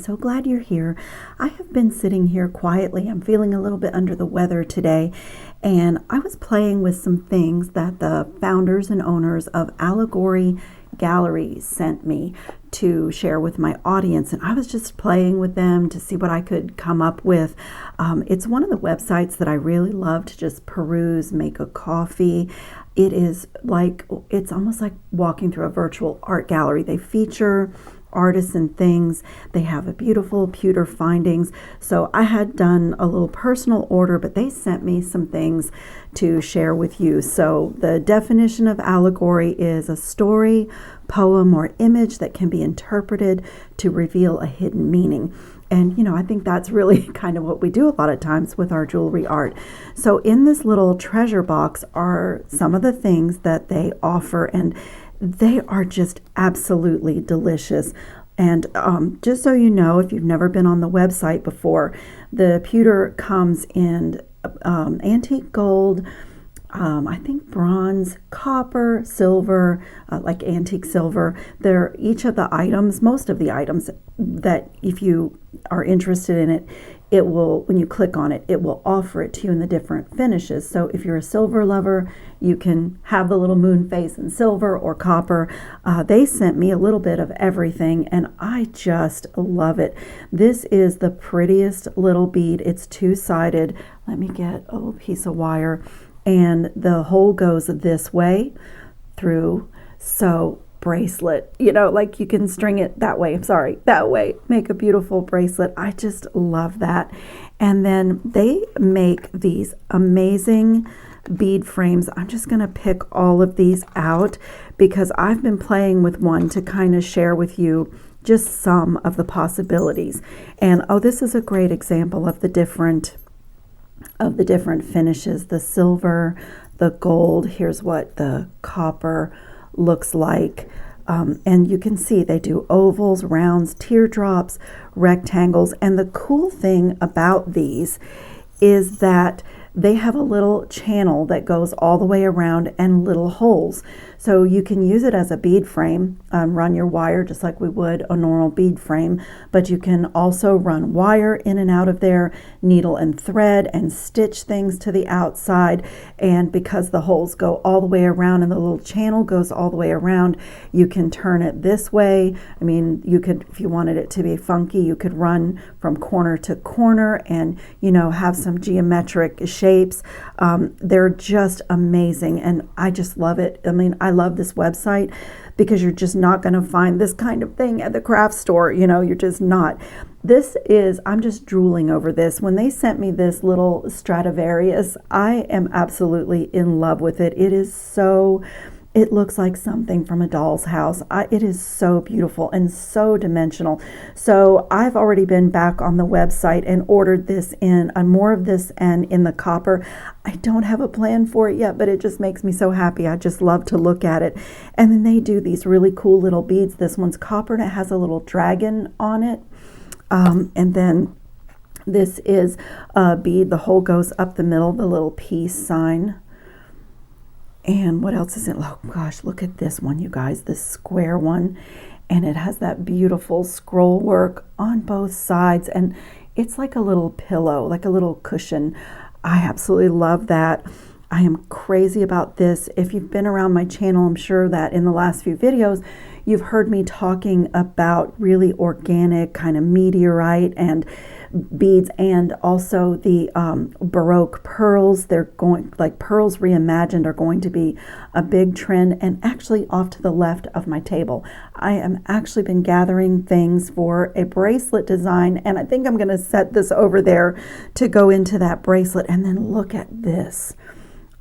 so glad you're here. I have been sitting here quietly. I'm feeling a little bit under the weather today, and I was playing with some things that the founders and owners of Allegory Gallery sent me to share with my audience, and I was just playing with them to see what I could come up with. It's one of the websites that I really love to just peruse, make a coffee. It is like, it's almost like walking through a virtual art gallery. They feature artisan things. They have a beautiful pewter findings. So I had done a little personal order, but they sent me some things to share with you. So the definition of allegory is a story, poem, or image that can be interpreted to reveal a hidden meaning. And, I think that's really kind of what we do a lot of times with our jewelry art. So in this little treasure box are some of the things that they offer, and they are just absolutely delicious. And just so you know, if you've never been on the website before, the pewter comes in antique gold, I think bronze, copper, silver, like antique silver. They're each of the items, most of the items that if you are interested in it, it will, when you click on it, it will offer it to you in the different finishes. So if you're a silver lover, you can have the little moon face in silver or copper. They sent me a little bit of everything, and I just love it. This is the prettiest little bead. It's two-sided. Let me get a little piece of wire. And the hole goes this way through. So bracelet, like you can string it that way. That way. Make a beautiful bracelet. I just love that. And then they make these amazing bead frames. I'm just going to pick all of these out because I've been playing with one to kind of share with you just some of the possibilities. And this is a great example of the different finishes, the silver, the gold. Here's what the copper looks like. And you can see they do ovals, rounds, teardrops, rectangles. And the cool thing about these is that they have a little channel that goes all the way around and little holes. So you can use it as a bead frame, run your wire just like we would a normal bead frame, but you can also run wire in and out of there, needle and thread, and stitch things to the outside. And because the holes go all the way around and the little channel goes all the way around, you can turn it this way. I mean, you could, if you wanted it to be funky, you could run from corner to corner and, have some geometric shapes. They're just amazing, and I just love it. I mean, I love this website because you're just not going to find this kind of thing at the craft store. You're just not. I'm just drooling over this. When they sent me this little Stradivarius, I am absolutely in love with it. It looks like something from a doll's house. It is so beautiful and so dimensional. So I've already been back on the website and ordered this in, more of this and in the copper. I don't have a plan for it yet, but it just makes me so happy. I just love to look at it. And then they do these really cool little beads. This one's copper and it has a little dragon on it. And then this is a bead. The hole goes up the middle, the little peace sign. And what else is it? Oh gosh, look at this one, you guys, this square one. And it has that beautiful scroll work on both sides. And it's like a little pillow, like a little cushion. I absolutely love that. I am crazy about this. If you've been around my channel, I'm sure that in the last few videos, you've heard me talking about really organic kind of meteorite and beads, and also the Baroque pearls. They're going, like pearls reimagined, are going to be a big trend. And actually off to the left of my table, I am actually been gathering things for a bracelet design, and I think I'm going to set this over there to go into that bracelet. And then look at this.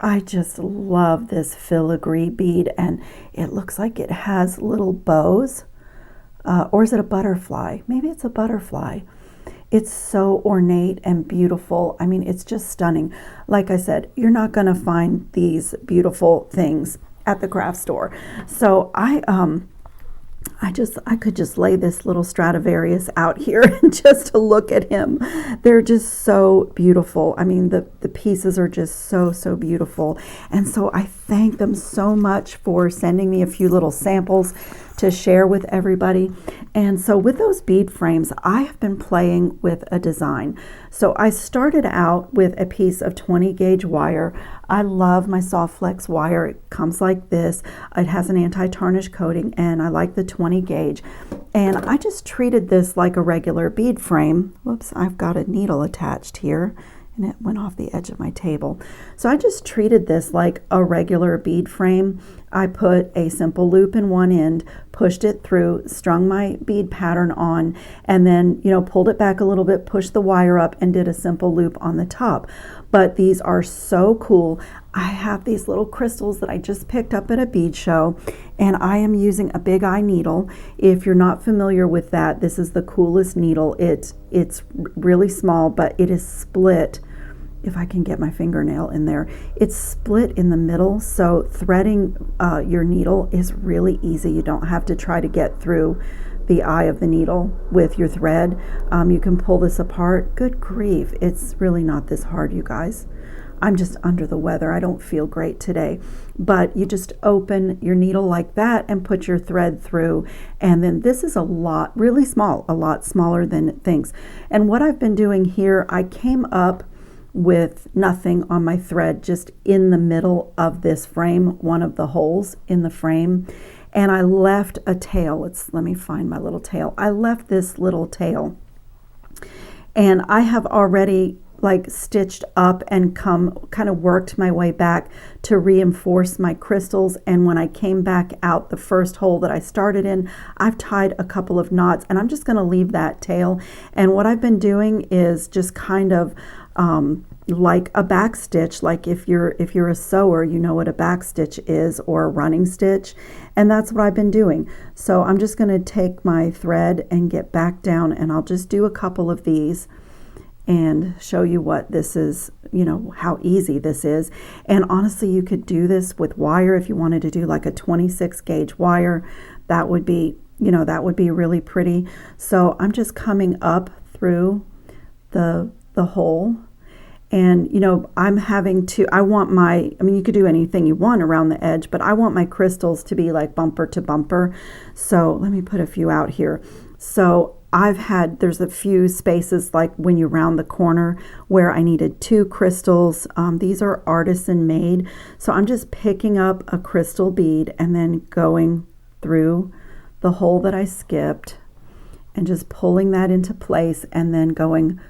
I just love this filigree bead, and it looks like it has little bows, or is it a butterfly? Maybe it's a butterfly. It's so ornate and beautiful. I mean, it's just stunning. Like I said, you're not going to find these beautiful things at the craft store. So I could just lay this little Stradivarius out here and just to look at him. They're just so beautiful. I mean, the pieces are just so beautiful. And so I thank them so much for sending me a few little samples to share with everybody. And so with those bead frames, I have been playing with a design. So I started out with a piece of 20 gauge wire. I love my soft flex wire. It comes like this. It has an anti-tarnish coating, and I like the 20 gauge. And I just treated this like a regular bead frame. Whoops, I've got a needle attached here, and it went off the edge of my table. So I just treated this like a regular bead frame. I put a simple loop in one end, pushed it through, strung my bead pattern on, and then, you know, pulled it back a little bit, pushed the wire up, and did a simple loop on the top. But these are so cool. I have these little crystals that I just picked up at a bead show, and I am using a big eye needle. If you're not familiar with that, this is the coolest needle. It's really small, but it is split. If I can get my fingernail in there, it's split in the middle, so threading your needle is really easy. You don't have to try to get through the eye of the needle with your thread. You can pull this apart. Good grief, it's really not this hard, you guys. I'm just under the weather. I don't feel great today. But you just open your needle like that and put your thread through. And then this is a lot, really small, a lot smaller than it thinks. And what I've been doing here, I came up with nothing on my thread, just in the middle of this frame, one of the holes in the frame. And I left a tail. Let me find my little tail. I left this little tail. And I have already like stitched up and kind of worked my way back to reinforce my crystals. And when I came back out the first hole that I started in, I've tied a couple of knots, and I'm just going to leave that tail. And what I've been doing is just kind of like a back stitch. Like if you're a sewer, you know what a back stitch is, or a running stitch, and that's what I've been doing. So I'm just going to take my thread and get back down, and I'll just do a couple of these and show you what this is, you know, how easy this is. And honestly, you could do this with wire if you wanted to do like a 26 gauge wire. That would be, you know, that would be really pretty. So I'm just coming up through the hole, and you know, I'm having to, I mean, you could do anything you want around the edge, but I want my crystals to be like bumper to bumper. So let me put a few out here. So there's a few spaces like when you round the corner where I needed 2 crystals. These are Artisan made. So I'm just picking up a crystal bead and then going through the hole that I skipped and just pulling that into place, and then going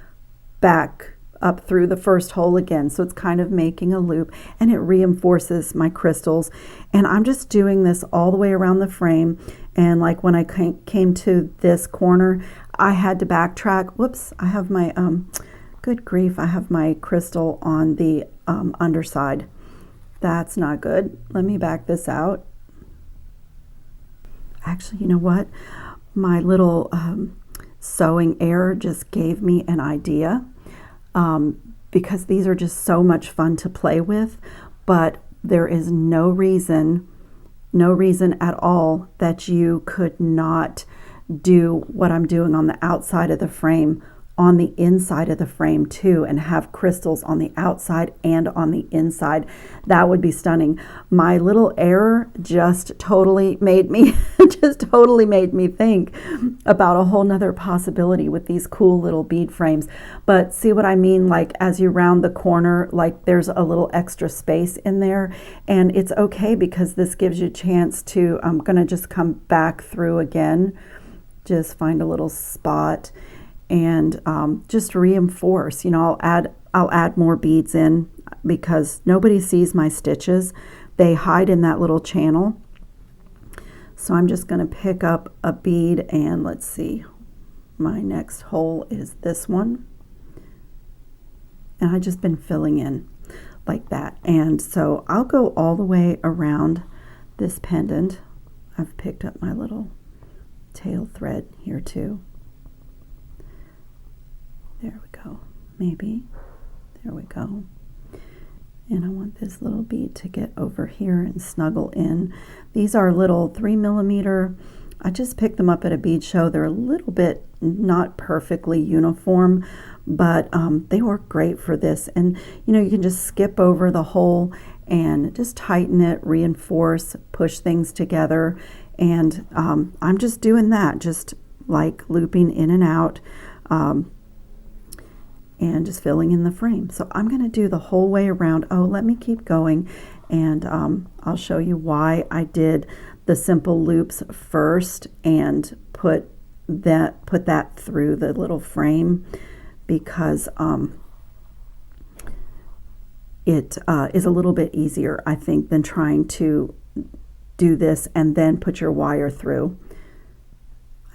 back up through the first hole again. So it's kind of making a loop, and it reinforces my crystals. And I'm just doing this all the way around the frame. And like when I came to this corner, I had to backtrack. Whoops, I have my, good grief, I have my crystal on the underside. That's not good. Let me back this out. Actually, you know what? My little sewing error just gave me an idea. Because these are just so much fun to play with, but there is no reason at all that you could not do what I'm doing on the outside of the frame on the inside of the frame too, and have crystals on the outside and on the inside. That would be stunning. My little error just totally made me think about a whole nother possibility with these cool little bead frames. But see what I mean? Like as you round the corner, like there's a little extra space in there, and it's okay because this gives you a chance to, I'm gonna just come back through again, just find a little spot and just reinforce. You know, I'll add more beads in because nobody sees my stitches. They hide in that little channel. So I'm just going to pick up a bead, and let's see, my next hole is this one, and I've just been filling in like that. And so I'll go all the way around this pendant. I've picked up my little tail thread here too. There we go. Maybe. There we go. And I want this little bead to get over here and snuggle in. These are little 3mm I just picked them up at a bead show. They're a little bit not perfectly uniform, but they work great for this. And you know, you can just skip over the hole and just tighten it, reinforce, push things together. And I'm just doing that, just like looping in and out, and just filling in the frame. So I'm going to do the whole way around. Oh, let me keep going, and I'll show you why I did the simple loops first and put that through the little frame, because it is a little bit easier, I think, than trying to do this and then put your wire through.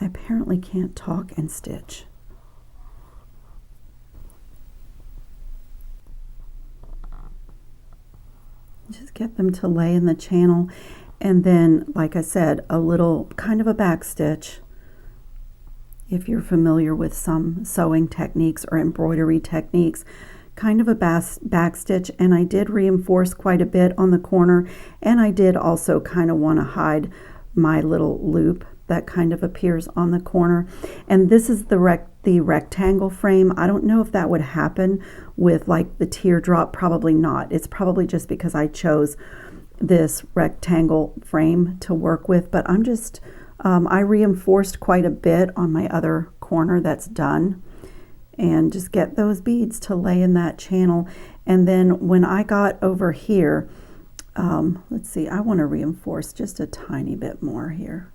I apparently can't talk and stitch. Just get them to lay in the channel, and then, like I said, a little kind of a back stitch. If you're familiar with some sewing techniques or embroidery techniques, kind of a back stitch. And I did reinforce quite a bit on the corner, and I did also kind of want to hide my little loop that kind of appears on the corner. And this is the rectangle frame. I don't know if that would happen with like the teardrop. Probably not. It's probably just because I chose this rectangle frame to work with, but I'm just I reinforced quite a bit on my other corner that's done, and just get those beads to lay in that channel. And then when I got over here, let's see, I want to reinforce just a tiny bit more here.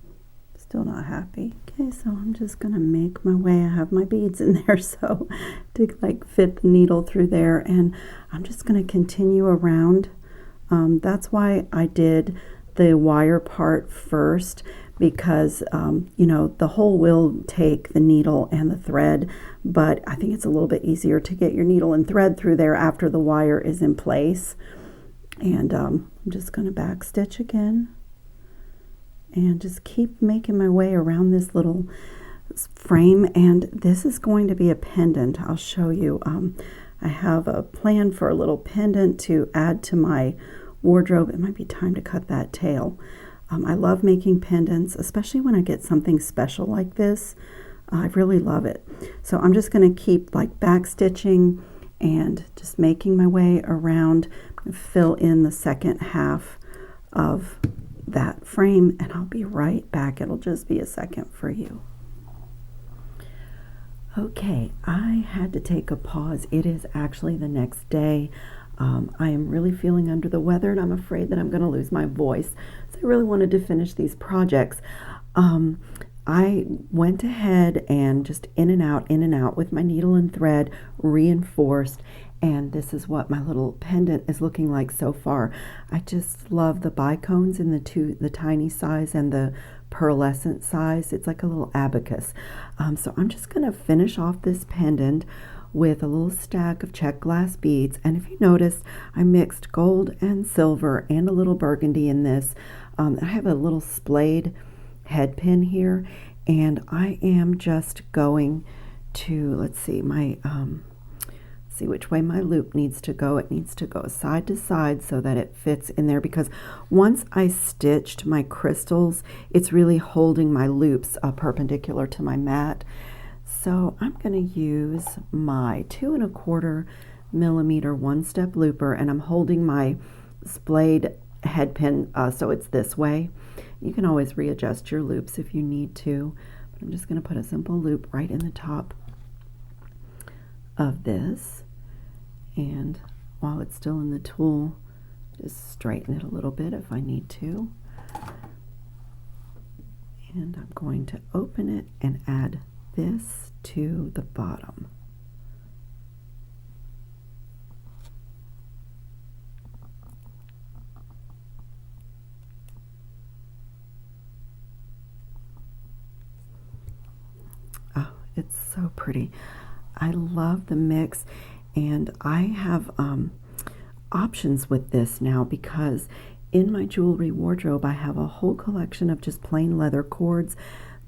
Still not happy. Okay, so I'm just gonna make my way. I have my beads in there, so to like fit the needle through there, and I'm just gonna continue around. That's why I did the wire part first, because you know, the hole will take the needle and the thread, but I think it's a little bit easier to get your needle and thread through there after the wire is in place. And I'm just gonna back stitch again, and just keep making my way around this little frame. And this is going to be a pendant. I'll show you. I have a plan for a little pendant to add to my wardrobe. It might be time to cut that tail. I love making pendants, especially when I get something special like this. I really love it. So I'm just going to keep like back stitching and just making my way around, fill in the second half of that frame, and I'll be right back. It'll just be a second for you. Okay, I had to take a pause. It is actually the next day. I am really feeling under the weather, and I'm afraid that I'm going to lose my voice. So I really wanted to finish these projects. I went ahead and just in and out with my needle and thread, reinforced, and this is what my little pendant is looking like so far. I just love the bicones in the tiny size and the pearlescent size. It's like a little abacus. So I'm just going to finish off this pendant with a little stack of check glass beads. And if you notice, I mixed gold and silver and a little burgundy in this. I have a little splayed head pin here, and I am just going to, let's see, see which way my loop needs to go. It needs to go side to side so that it fits in there, because once I stitched my crystals, it's really holding my loops perpendicular to my mat. So I'm going to use my 2 1/4 millimeter one-step looper, and I'm holding my splayed head pin so it's this way. You can always readjust your loops if you need to, but I'm just going to put a simple loop right in the top of this, and while it's still in the tool, just straighten it a little bit if I need to. And I'm going to open it and add this to the bottom. Oh, it's so pretty. I love the mix, and I have options with this now, because in my jewelry wardrobe I have a whole collection of just plain leather cords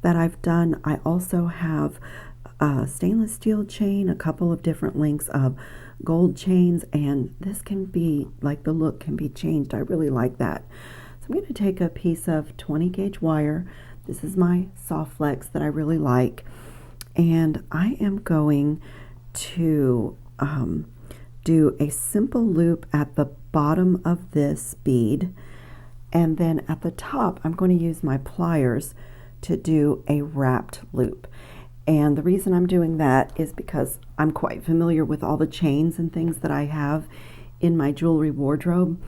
that I've done. I also have a stainless steel chain, a couple of different lengths of gold chains, and this can be like, the look can be changed. I really like that. So I'm going to take a piece of 20 gauge wire This is my soft flex that I really like. And I am going to do a simple loop at the bottom of this bead. And then at the top, I'm going to use my pliers to do a wrapped loop. And the reason I'm doing that is because I'm quite familiar with all the chains and things that I have in my jewelry wardrobe,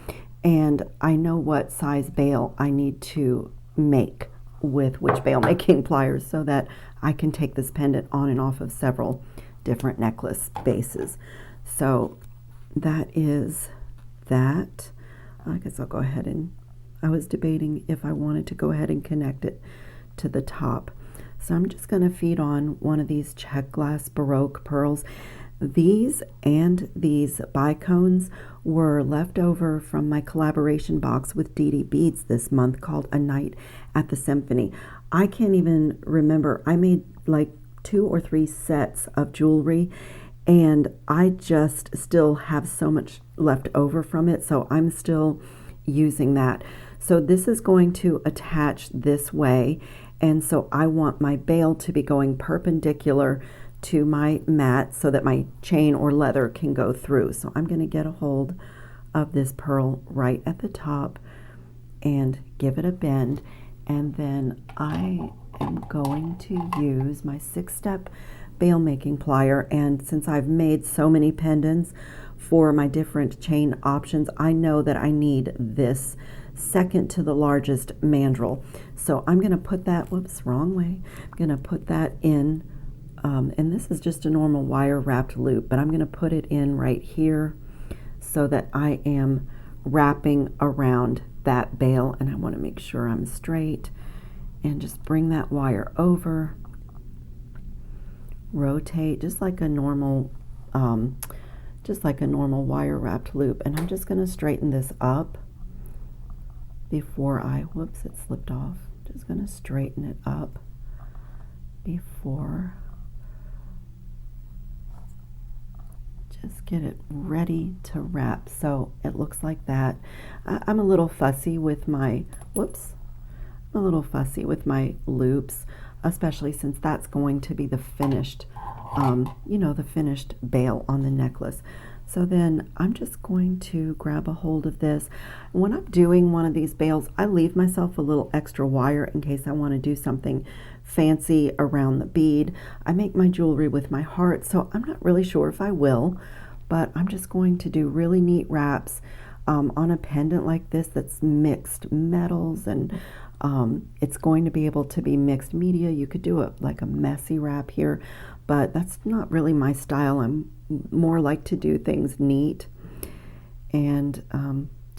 and I know what size bail I need to make with which bail making pliers so that I can take this pendant on and off of several different necklace bases. So that is that. I guess I'll go ahead and, I was debating if I wanted to go ahead and connect it to the top. So I'm just going to feed on one of these check glass Baroque pearls. These and these bicones were left over from my collaboration box with Dee Dee Beads this month called A Night at the Symphony. I can't even remember. I made like 2 or 3 sets of jewelry, and I just still have so much left over from it, so I'm still using that. So this is going to attach this way, and so I want my bail to be going perpendicular to my mat so that my chain or leather can go through. So I'm going to get a hold of this pearl right at the top and give it a bend, and then I am going to use my 6-step bail making plier. And since I've made so many pendants for my different chain options, I know that I need this second to the largest mandrel. So I'm going to put that, whoops, wrong way. I'm going to put that in, and this is just a normal wire wrapped loop, but I'm going to put it in right here so that I am wrapping around that bail, and I want to make sure I'm straight, and just bring that wire over, rotate just like a normal wire wrapped loop, and I'm just going to straighten this up before I, whoops, it slipped off. Just going to straighten it up before, just get it ready to wrap. So it looks like that. I'm a little fussy with my, whoops, I'm a little fussy with my loops, especially since that's going to be the finished, the finished bail on the necklace. So then I'm just going to grab a hold of this. When I'm doing one of these bails, I leave myself a little extra wire in case I want to do something fancy around the bead. I make my jewelry with my heart, so I'm not really sure if I will, but I'm just going to do really neat wraps on a pendant like this that's mixed metals, and it's going to be able to be mixed media. You could do like a messy wrap here, but that's not really my style. I'm more like to do things neat, and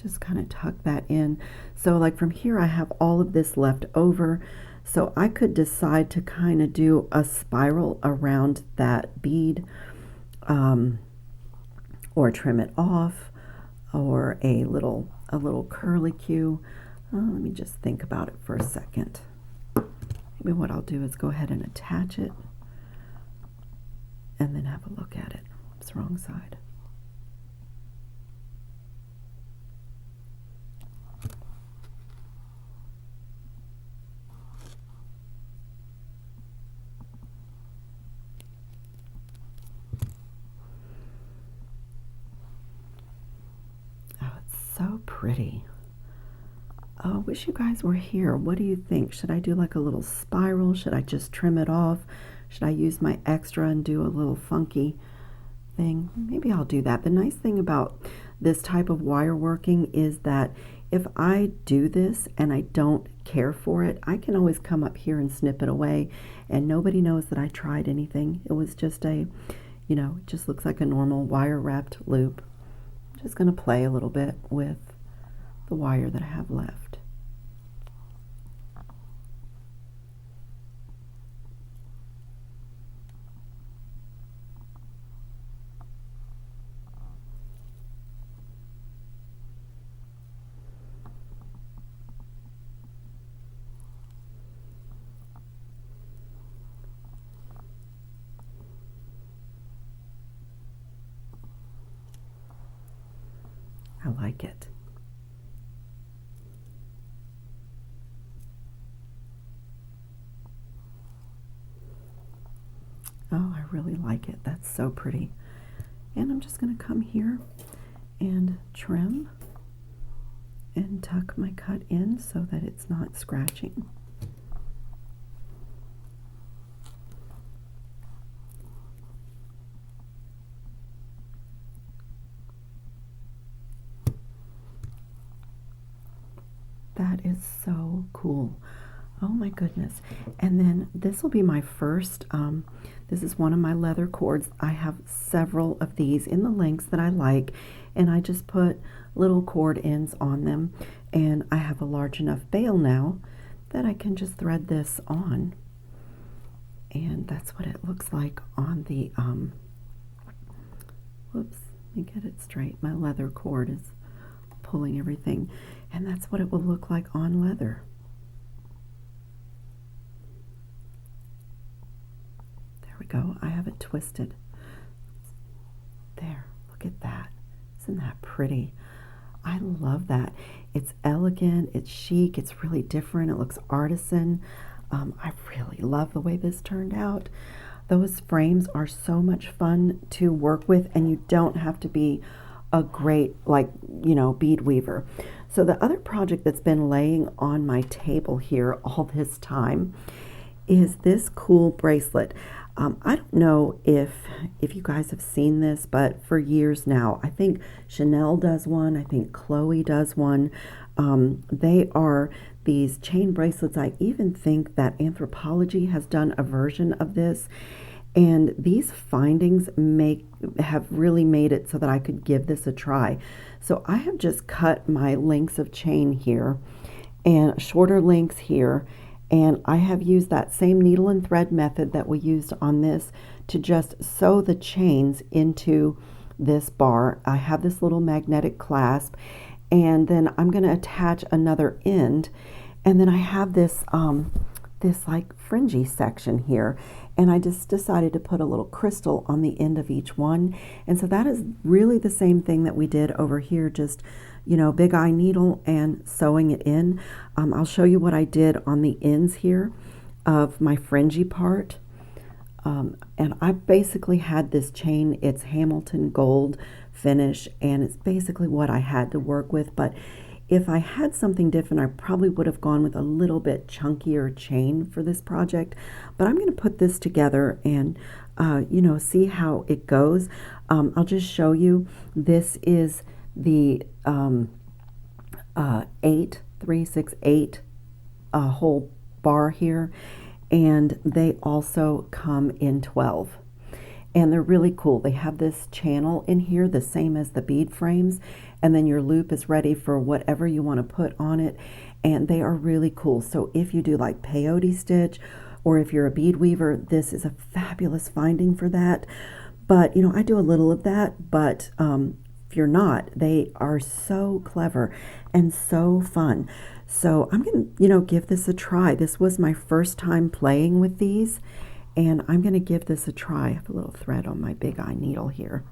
just kind of tuck that in. So like from here I have all of this left over, so I could decide to kind of do a spiral around that bead, or trim it off, or a little curlicue. Let me just think about it for a second. Maybe what I'll do is go ahead and attach it and then have a look at it. It's the wrong side. Oh, it's so pretty. Oh, I wish you guys were here. What do you think? Should I do like a little spiral? Should I just trim it off? Should I use my extra and do a little funky thing? Maybe I'll do that. The nice thing about this type of wire working is that if I do this and I don't care for it, I can always come up here and snip it away, and nobody knows that I tried anything. It was just a, it just looks like a normal wire wrapped loop. I'm just going to play a little bit with the wire that I have left. I like it. Oh, I really like it. That's so pretty. And I'm just going to come here and trim and tuck my cut in so that it's not scratching. That is so cool. Oh my goodness. And then this will be my first, this is one of my leather cords. I have several of these in the lengths that I like, and I just put little cord ends on them. And I have a large enough bail now that I can just thread this on. And that's what it looks like on the, whoops, let me get it straight. My leather cord is pulling everything. And that's what it will look like on leather. There we go. I have it twisted. There, look at that. Isn't that pretty? I love that. It's elegant, it's chic, it's really different, it looks artisan. I really love the way this turned out. Those frames are so much fun to work with, and you don't have to be a great, like, you know, bead weaver. So the other project that's been laying on my table here all this time is this cool bracelet. I don't know if you guys have seen this, but for years now, I think Chanel does one, I think Chloe does one. They are these chain bracelets. I even think that Anthropologie has done a version of this. And these findings have really made it so that I could give this a try. So I have just cut my lengths of chain here and shorter lengths here, and I have used that same needle and thread method that we used on this to just sew the chains into this bar. I have this little magnetic clasp, and then I'm going to attach another end, and then I have this this like fringy section here, and I just decided to put a little crystal on the end of each one. And so that is really the same thing that we did over here, just, you know, big eye needle and sewing it in. I'll show you what I did on the ends here of my fringy part. And I basically had this chain, it's Hamilton gold finish, and it's basically what I had to work with. But if I had something different, I probably would have gone with a little bit chunkier chain for this project. But I'm going to put this together and, you know, see how it goes. I'll just show you. This is the 8-3-6-8 whole bar here. And they also come in 12. And they're really cool. They have this channel in here, the same as the bead frames, and then your loop is ready for whatever you want to put on it, and they are really cool. So if you do like peyote stitch, or if you're a bead weaver, this is a fabulous finding for that. But, you know, I do a little of that, but if you're not, they are so clever and so fun. So I'm going to, you know, give this a try. This was my first time playing with these, and I'm going to give this a try. I have a little thread on my big eye needle here.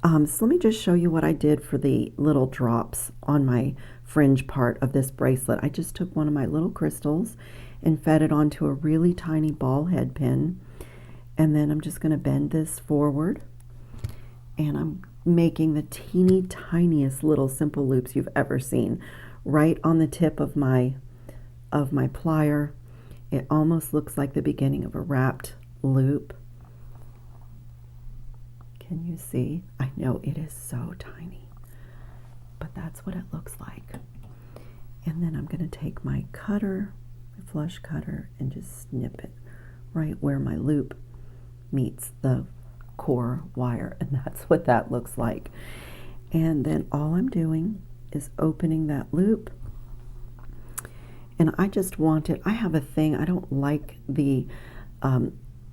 So let me just show you what I did for the little drops on my fringe part of this bracelet. I just took one of my little crystals and fed it onto a really tiny ball head pin. And then I'm just going to bend this forward. And I'm making the teeny tiniest little simple loops you've ever seen right on the tip of my plier. It almost looks like the beginning of a wrapped loop. Can you see? I know it is so tiny, but that's what it looks like. And then I'm going to take my cutter, my flush cutter, and just snip it right where my loop meets the core wire, and that's what that looks like. And then all I'm doing is opening that loop. And I just want it, I have a thing, I don't like the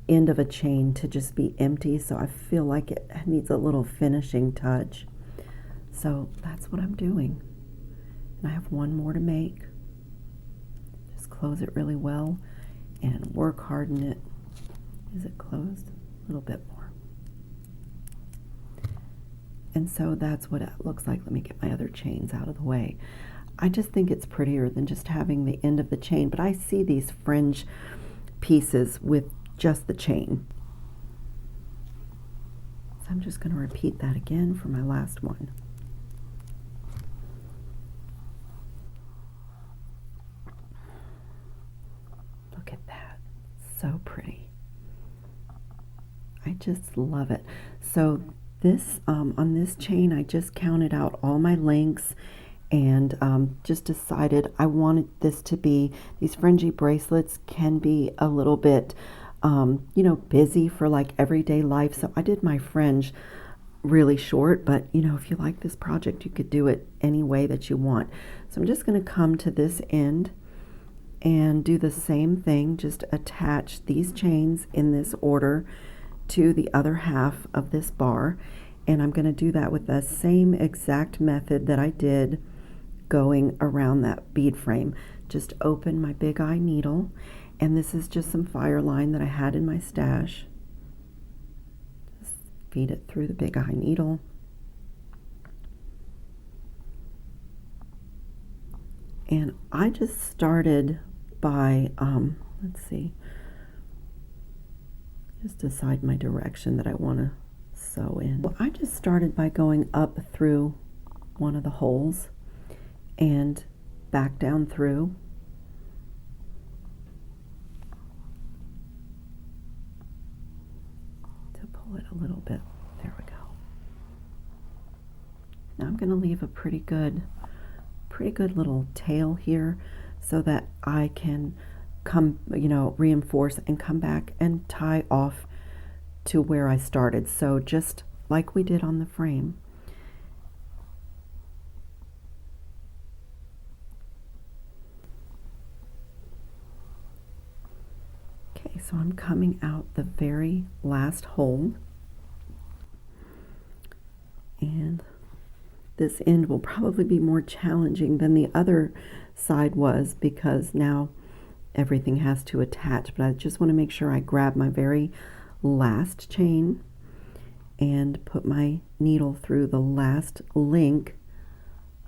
end of a chain to just be empty, so I feel like it needs a little finishing touch. So that's what I'm doing. And I have one more to make. Just close it really well and work hard in it. Is it closed? A little bit more. And so that's what it looks like. Let me get my other chains out of the way. I just think it's prettier than just having the end of the chain, but I see these fringe pieces with just the chain. I'm just going to repeat that again for my last one. Look at that. So pretty. I just love it. So this, on this chain, I just counted out all my links and just decided I wanted this to be, these fringy bracelets can be a little bit, you know, busy for like everyday life. So I did my fringe really short, but you know, if you like this project, you could do it any way that you want. So I'm just going to come to this end and do the same thing, just attach these chains in this order to the other half of this bar. And I'm going to do that with the same exact method that I did going around that bead frame. Just open my big eye needle, and this is just some fire line that I had in my stash. Just feed it through the big eye needle. And I just started by, let's see, just decide my direction that I want to sew in. Well, I just started by going up through one of the holes and back down through. To pull it a little bit. There we go. Now I'm going to leave a pretty good little tail here so that I can come, you know, reinforce and come back and tie off to where I started. So just like we did on the frame. Okay, so I'm coming out the very last hole, and this end will probably be more challenging than the other side was because now everything has to attach, but I just want to make sure I grab my very last chain and put my needle through the last link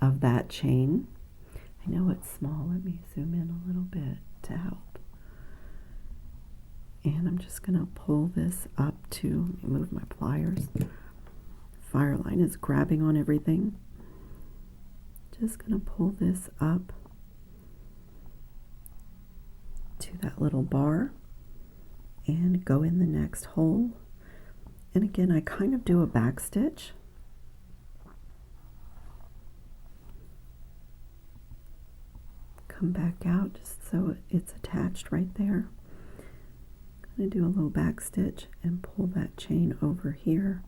of that chain. I know it's small, let me zoom in a little bit to help. And I'm just going to pull this up to, let me move my pliers. Fire line is grabbing on everything. Just going to pull this up to that little bar and go in the next hole. And again, I kind of do a back stitch. Come back out just so it's attached right there. I'm going to do a little back stitch and pull that chain over here.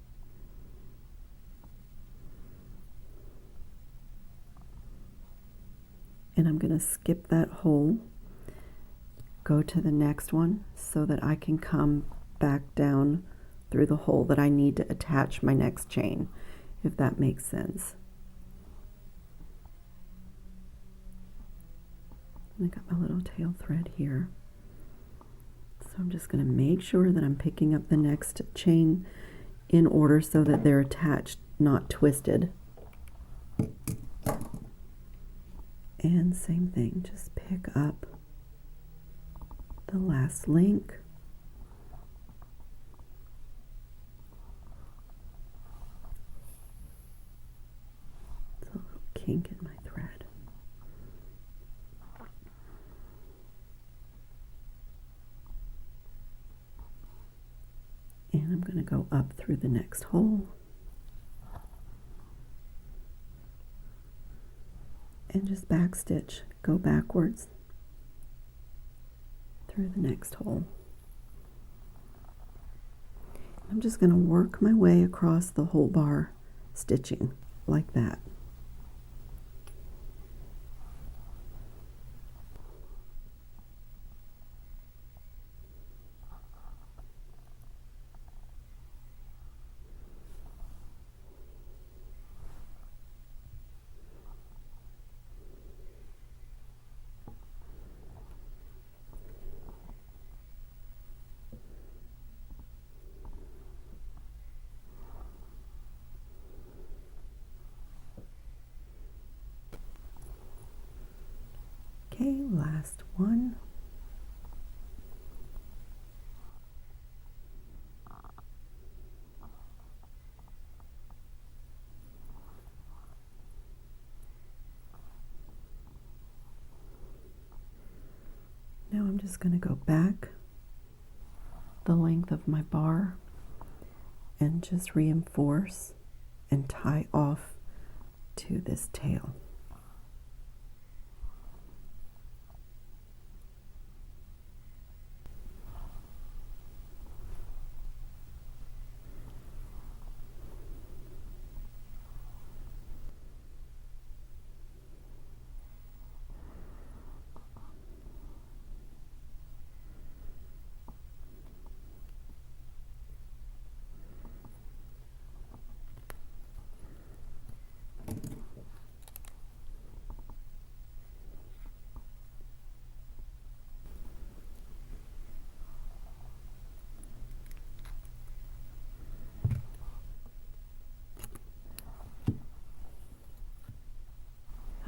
And I'm going to skip that hole, go to the next one so that I can come back down through the hole that I need to attach my next chain, if that makes sense. I got my little tail thread here. So I'm just going to make sure that I'm picking up the next chain in order so that they're attached, not twisted. And same thing, just pick up the last link. It's a little kink in my thread. And I'm going to go up through the next hole. And just back stitch, go backwards through the next hole. I'm just going to work my way across the whole bar stitching like that. Okay, last one. just going to go back the length of my bar and just reinforce and tie off to this tail.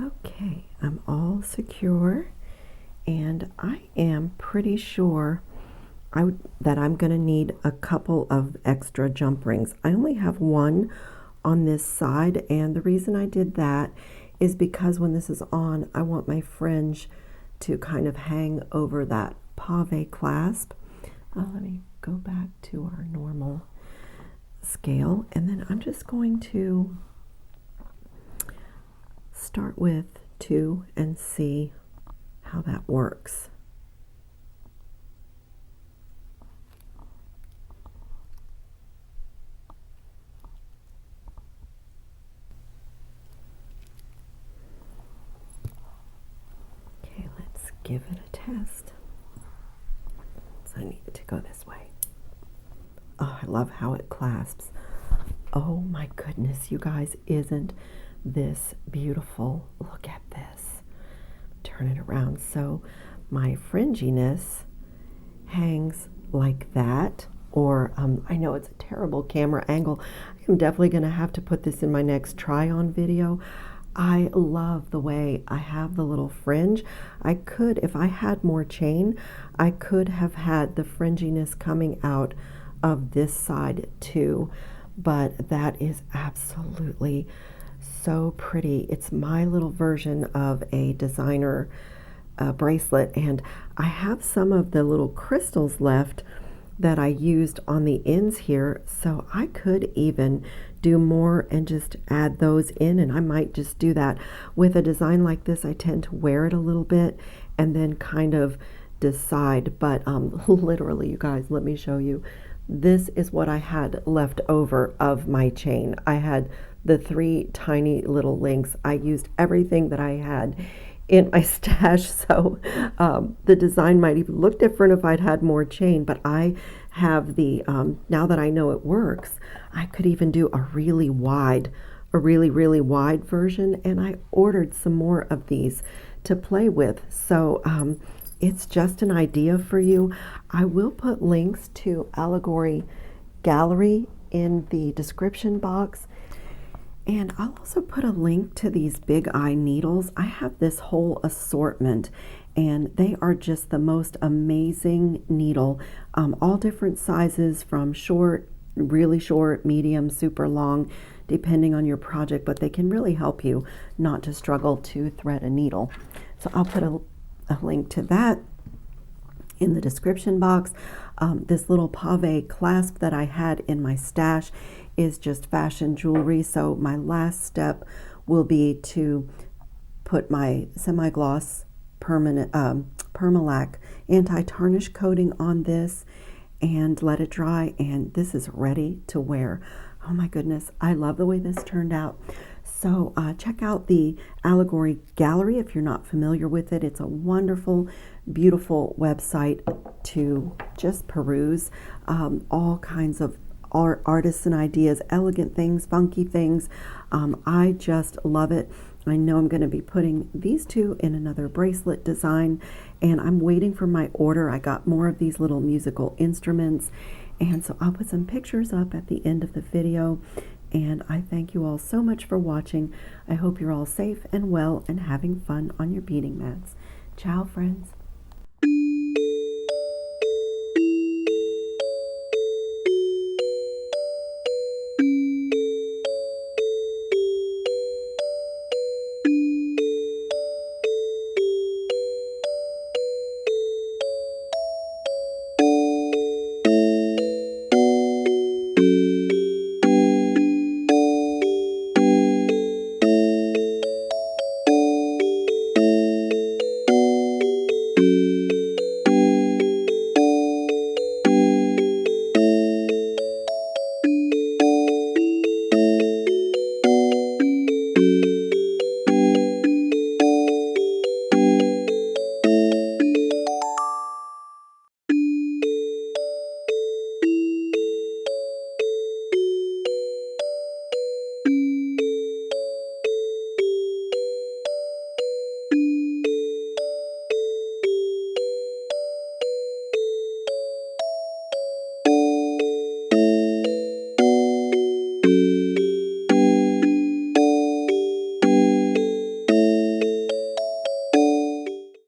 Okay, I'm all secure, and I am pretty sure that I'm going to need a couple of extra jump rings. I only have one on this side, and the reason I did that is because when this is on, I want my fringe to kind of hang over that pave clasp. Let me go back to our normal scale, and then I'm just going to start with 2 and see how that works. Okay, let's give it a test. So I need it to go this way. Oh, I love how it clasps. Oh my goodness, you guys, isn't this beautiful? Look at this. Turn it around so my fringiness hangs like that, or I know it's a terrible camera angle. I'm definitely going to have to put this in my next try-on video. I love the way I have the little fringe. I could, if I had more chain, I could have had the fringiness coming out of this side too, but that is absolutely so pretty. It's my little version of a designer bracelet, and I have some of the little crystals left that I used on the ends here, so I could even do more and just add those in, and I might just do that with a design like this. I tend to wear it a little bit and then kind of decide, but literally, you guys, let me show you. This is what I had left over of my chain. I had the 3 tiny little links. I used everything that I had in my stash, so the design might even look different if I'd had more chain, but I have the, now that I know it works, I could even do a really wide version, and I ordered some more of these to play with. So it's just an idea for you. I will put links to Allegory Gallery in the description box, and I'll also put a link to these big eye needles. I have this whole assortment, and they are just the most amazing needle, all different sizes, from short, really short, medium, super long, depending on your project, but they can really help you not to struggle to thread a needle. So I'll put a link to that in the description box. This little pave clasp that I had in my stash is just fashion jewelry, so my last step will be to put my semi-gloss Permalac anti-tarnish coating on this and let it dry, and this is ready to wear. Oh my goodness, I love the way this turned out. So check out the Allegory Gallery if you're not familiar with it. It's a wonderful, beautiful website to just peruse all kinds of artisan ideas, elegant things, funky things. I just love it. I know I'm going to be putting these 2 in another bracelet design, and I'm waiting for my order. I got more of these little musical instruments, and so I'll put some pictures up at the end of the video. And I thank you all so much for watching. I hope you're all safe and well and having fun on your beading mats. Ciao, friends.